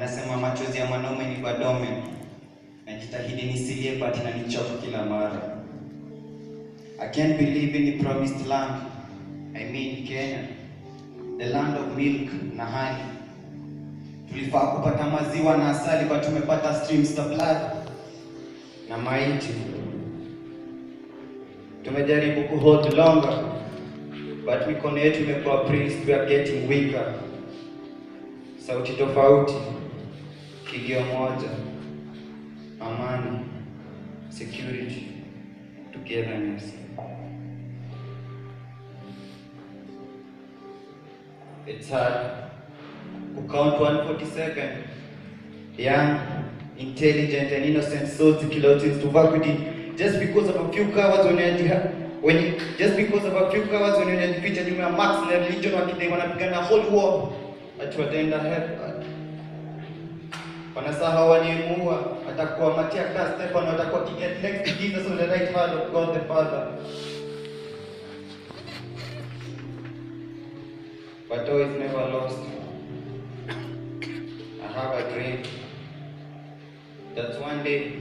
Wanasema machozi ya mwanaume ni badome. Najitahidi nisilie but inanichoka kila mara. I can't believe in the promised land. I mean Kenya, the land of milk na honey. Tulifaa kupata maziwa na asali but tumepata streams of blood na maiti. Tumejaribu kuhold longer but mikono yetu imekuwa priest, we are getting weaker. Sauti tofauti, kilio moja, amani, security, togetherness. It's hard to count 142nd young, intelligent and innocent souls kilotis to vacuity just because of a few cowards when wanajificha nyuma ya Marx na religion wakidai wanapigana whole war ati wataenda hell. Wanasahau walimuua atakuwa Matia Class Stefan atakuwa kiget next to Jesus on the right hand of God the Father. But all is never lost. I have a dream that one day,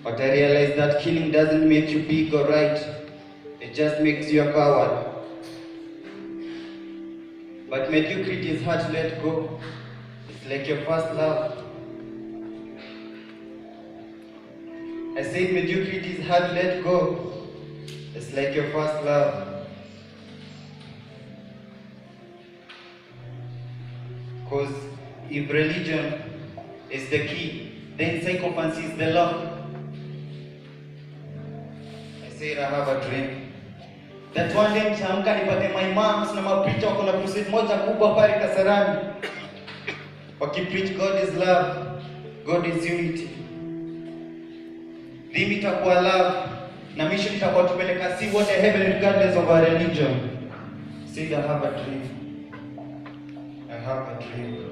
but I realize that killing doesn't make you big or right. It just makes you a coward. But mediocrity is hard to let go. It's like your first love. I said mediocrity is hard to let go. It's like your first love. Because if religion is the key, then sycophancy is the lock. I said I have a dream that one day mtaamka nipate my moms na mapreacher wako na crusade moja kubwa pale Kasarani. Wakipreach God is love, God is unity. Theme itakuwa love na mission itakuwa tupeleka see what the heaven regardless of our religion. Say I have a dream. I have a dream.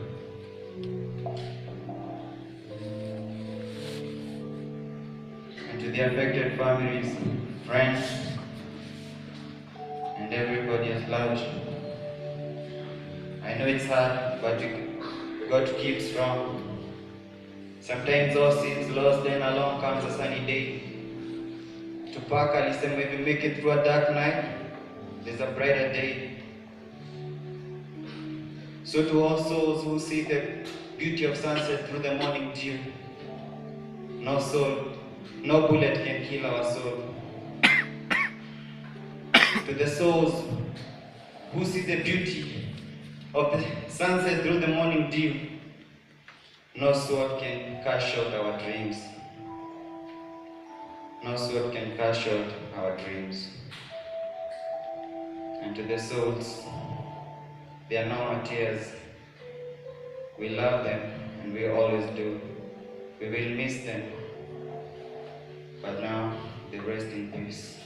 And to the affected families, friends, and everybody at large, I know it's hard, but you got to keep strong. Sometimes all seems lost, then along comes a sunny day. Tupac alisema if you make it through a dark night, there's a brighter day. So to all souls who see the beauty of sunset through the morning dew, no soul, no bullet can kill our soul. To the souls who see the beauty of the sunset through the morning dew, no sword can cut short our dreams. No sword can cut short our dreams. And to the souls, they are no more tears. We love them and we always do. We will miss them. But now they rest in peace.